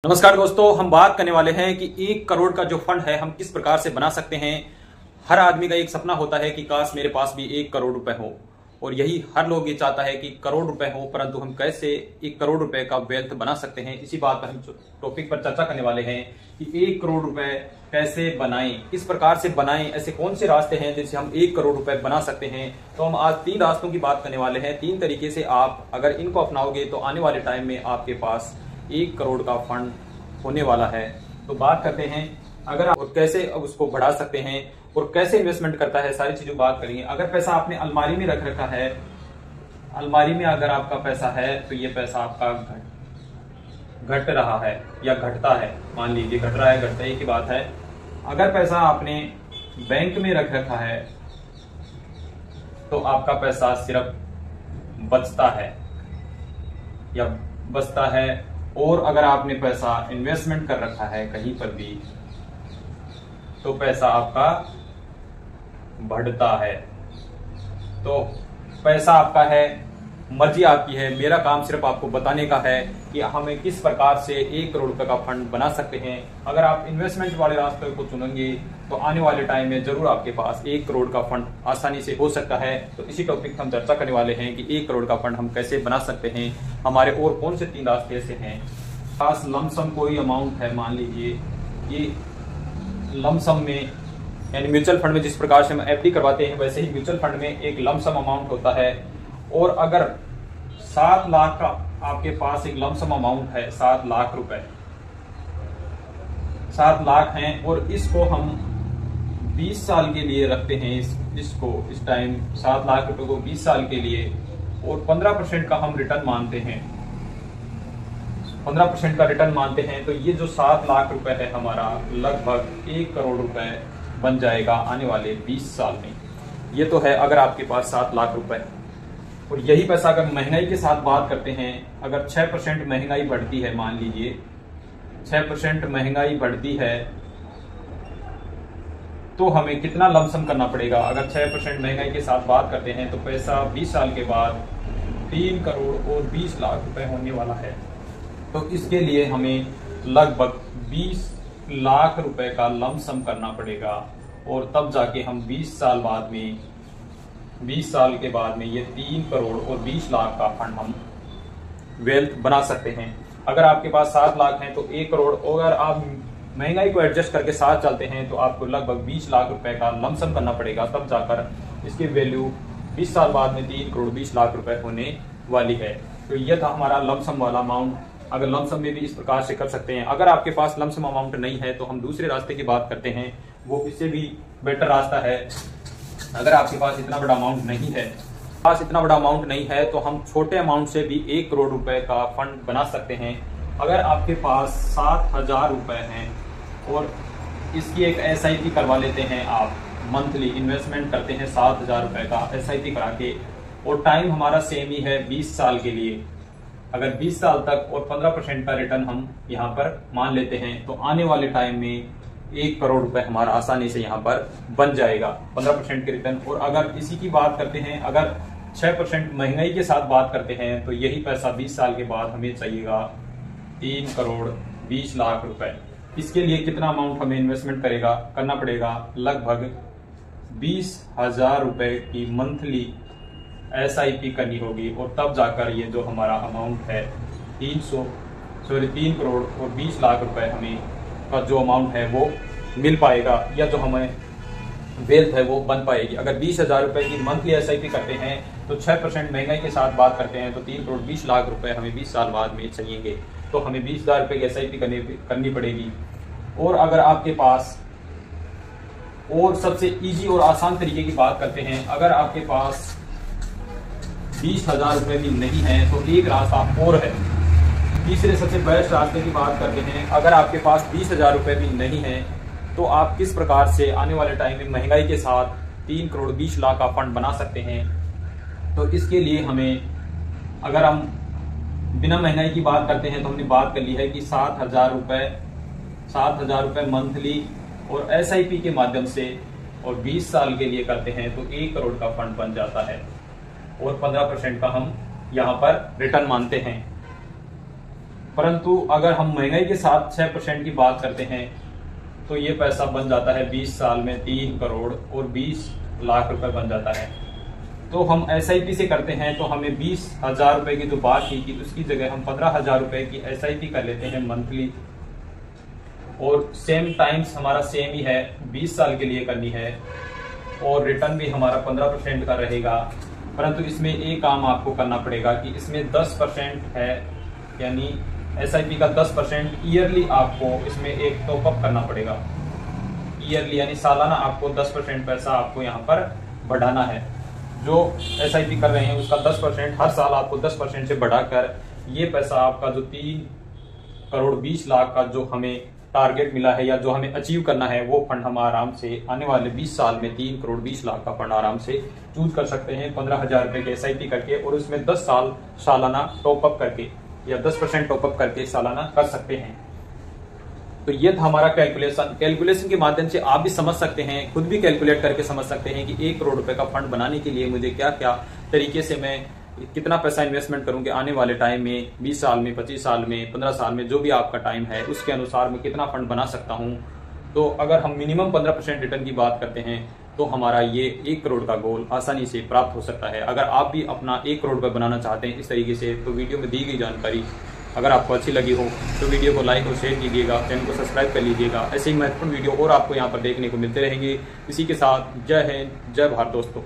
नमस्कार दोस्तों, हम बात करने वाले हैं कि 1 करोड़ का जो फंड है हम किस प्रकार से बना सकते हैं। हर आदमी का एक सपना होता है कि काश मेरे पास भी 1 करोड़ रुपए हो, और यही हर लोग ये चाहता है कि करोड़ रुपए हो, परंतु हम कैसे 1 करोड़ रुपए का वेल्थ बना सकते हैं। इसी बात पर हम टॉपिक पर चर्चा करने वाले हैं कि 1 करोड़ रुपए कैसे बनाएं, किस प्रकार से बनाएं, ऐसे कौन से रास्ते हैं जिनसे हम 1 करोड़ रुपए बना सकते हैं। तो हम आज 3 रास्तों की बात करने वाले हैं। 3 तरीके से आप अगर इनको अपनाओगे तो आने वाले टाइम में आपके पास 1 करोड़ का फंड होने वाला है। तो बात करते हैं अगर आप कैसे उसको बढ़ा सकते हैं और कैसे इन्वेस्टमेंट करता है, सारी चीजों बात करेंगे। अगर पैसा आपने अलमारी में रख रखा है, अलमारी में अगर आपका पैसा है तो ये पैसा आपका घट रहा है या घटता है, मान लीजिए घट रहा है घटता है, एक ही बात है। अगर पैसा आपने बैंक में रख रखा है तो आपका पैसा सिर्फ बचता है या बचता है, और अगर आपने पैसा इन्वेस्टमेंट कर रखा है कहीं पर भी तो पैसा आपका बढ़ता है। तो पैसा आपका है, मर्जी आपकी है। मेरा काम सिर्फ आपको बताने का है कि हमें किस प्रकार से 1 करोड़ रुपए का फंड बना सकते हैं। अगर आप इन्वेस्टमेंट वाले रास्ते को चुनेंगे तो आने वाले टाइम में जरूर आपके पास 1 करोड़ का फंड आसानी से हो सकता है। तो इसी टॉपिक पर हम चर्चा करने वाले हैं कि 1 करोड़ का फंड हम कैसे बना सकते हैं, हमारे और कौन से 3 रास्ते ऐसे हैं। खास लमसम कोई अमाउंट है, मान लीजिए ये लमसम में, यानी म्यूचुअल फंड में जिस प्रकार से हम एफडी करवाते हैं वैसे ही म्यूचुअल फंड में एक लमसम अमाउंट होता है। और अगर 7 लाख का आपके पास एक लमसम अमाउंट है, 7 लाख रुपए, 7 लाख हैं, और इसको हम 20 साल के लिए रखते हैं। इसको इस टाइम 7 लाख रुपए को 20 साल के लिए, और 15% का हम रिटर्न मानते हैं, 15% का रिटर्न मानते हैं। तो ये जो 7 लाख रुपए है हमारा लगभग 1 करोड़ रुपए बन जाएगा आने वाले 20 साल में। ये तो है अगर आपके पास 7 लाख रुपए। और यही पैसा अगर महंगाई के साथ बात करते हैं, अगर 6% महंगाई बढ़ती है, मान लीजिए 6% महंगाई बढ़ती है तो हमें कितना लमसम करना पड़ेगा। अगर 6% महंगाई के साथ बात करते हैं तो पैसा 20 साल के बाद 3 करोड़ और 20 लाख रुपए होने वाला है। तो इसके लिए हमें लगभग 20 लाख रुपए का लमसम करना पड़ेगा, और तब जाके हम 20 साल बाद में, 20 साल के बाद में ये 3 करोड़ और 20 लाख का फंड हम वेल्थ बना सकते हैं। अगर आपके पास 7 लाख हैं तो 1 करोड़, और अगर आप महंगाई को एडजस्ट करके साथ चलते हैं तो आपको लगभग 20 लाख रुपए का लमसम करना पड़ेगा, तब जाकर इसकी वैल्यू 20 साल बाद में 3 करोड़ 20 लाख रुपए होने वाली है। तो यह था हमारा लमसम वाला अमाउंट। अगर लमसम में भी इस प्रकार से कर सकते हैं। अगर आपके पास लमसम अमाउंट नहीं है तो हम दूसरे रास्ते की बात करते हैं, वो इससे भी बेटर रास्ता है। अगर आपके पास इतना बड़ा अमाउंट नहीं है, तो हम छोटे अमाउंट से भी 1 करोड़ रुपए का फंड बना सकते हैं। अगर आपके पास 7,000 रुपए हैं और इसकी एक SIP करवा लेते हैं, आप मंथली इन्वेस्टमेंट करते हैं 7,000 रुपए का SIP करा के, और टाइम हमारा सेम ही है 20 साल के लिए। अगर 20 साल तक और 15% का रिटर्न हम यहाँ पर मान लेते हैं तो आने वाले टाइम में 1 करोड़ रुपए हमारा आसानी से यहाँ पर बन जाएगा, 15% के रिटर्न। और अगर इसी की बात करते हैं, अगर 6% महंगाई के साथ बात करते हैं तो यही पैसा 20 साल के बाद हमें चाहिएगा 3 करोड़ 20 लाख रुपए। इसके लिए कितना अमाउंट हमें इन्वेस्टमेंट करना पड़ेगा, लगभग 20,000 रुपए की मंथली SIP करनी होगी, और तब जाकर ये जो हमारा अमाउंट है 3 करोड़ और 20 लाख रुपए हमें का जो अमाउंट है वो मिल पाएगा, या जो हमें वेल्थ है वो बन पाएगी। अगर 20,000 रुपए की मंथली SIP करते हैं तो 6% महंगाई के साथ बात करते हैं तो 3 करोड़ 20 लाख रुपए हमें 20 साल बाद में चाहिए। तो हमें 20,000 रुपए की SIP करनी पड़ेगी। और अगर आपके पास, और सबसे इजी और आसान तरीके की बात करते हैं, अगर आपके पास 20,000 रुपए भी नहीं है तो एक रास्ता और है। तीसरे सबसे बेस्ट रास्ते की बात करते हैं, अगर आपके पास 20,000 रुपए भी नहीं है तो आप किस प्रकार से आने वाले टाइम में महंगाई के साथ 3 करोड़ 20 लाख का फंड बना सकते हैं। तो इसके लिए हमें, अगर हम बिना महंगाई की बात करते हैं तो हमने बात कर ली है कि 7,000 रुपए मंथली और SIP के माध्यम से, और 20 साल के लिए करते हैं तो 1 करोड़ का फंड बन जाता है, और 15% का हम यहाँ पर रिटर्न मानते हैं। परंतु अगर हम महंगाई के साथ 6% की बात करते हैं तो ये पैसा बन जाता है 20 साल में 3 करोड़ और 20 लाख रुपए बन जाता है। तो हम SIP से करते हैं तो हमें 20,000 रुपए की जो बात की थी उसकी जगह हम 15,000 रुपए की SIP कर लेते हैं मंथली, और सेम टाइम्स हमारा सेम ही है, 20 साल के लिए करनी है और रिटर्न भी हमारा 15% का रहेगा। परंतु इसमें एक काम आपको करना पड़ेगा कि इसमें 10% है, यानी SIP का 10% ईयरली आपको इसमें एक टॉपअप करना पड़ेगा। ईयरली यानी सालाना आपको 10% पैसा आपको यहाँ पर बढ़ाना है। जो SIP कर रहे हैं उसका 10% हर साल आपको 10% से बढ़ाकर ये पैसा आपका जो 3 करोड़ 20 लाख का जो हमें टारगेट मिला है या जो हमें अचीव करना है, वो फंड हम आराम से आने वाले 20 साल में 3 करोड़ 20 लाख का फंड आराम से चूज कर सकते हैं 15,000 रुपए के SIP करके, और उसमें 10 साल सालाना टॉपअप करके या 10% टॉपअप करके सालाना कर सकते हैं। तो ये था हमारा कैलकुलेशन के माध्यम से आप भी समझ सकते हैं, खुद भी कैलकुलेट करके समझ सकते हैं कि 1 करोड़ रुपए का फंड बनाने के लिए मुझे क्या क्या तरीके से मैं कितना पैसा इन्वेस्टमेंट करूंगी आने वाले टाइम में, 20 साल में, 25 साल में, 15 साल में, जो भी आपका टाइम है उसके अनुसार मैं कितना फंड बना सकता हूं। तो अगर हम मिनिमम 15% रिटर्न की बात करते हैं तो हमारा ये 1 करोड़ का गोल आसानी से प्राप्त हो सकता है। अगर आप भी अपना 1 करोड़ रुपए बनाना चाहते हैं इस तरीके से, तो वीडियो में दी गई जानकारी अगर आपको अच्छी लगी हो तो वीडियो को लाइक और शेयर कीजिएगा, चैनल को सब्सक्राइब कर लीजिएगा। ऐसे ही महत्वपूर्ण वीडियो और आपको यहाँ पर देखने को मिलते रहेंगे। इसी के साथ जय हिंद, जय भारत दोस्तों।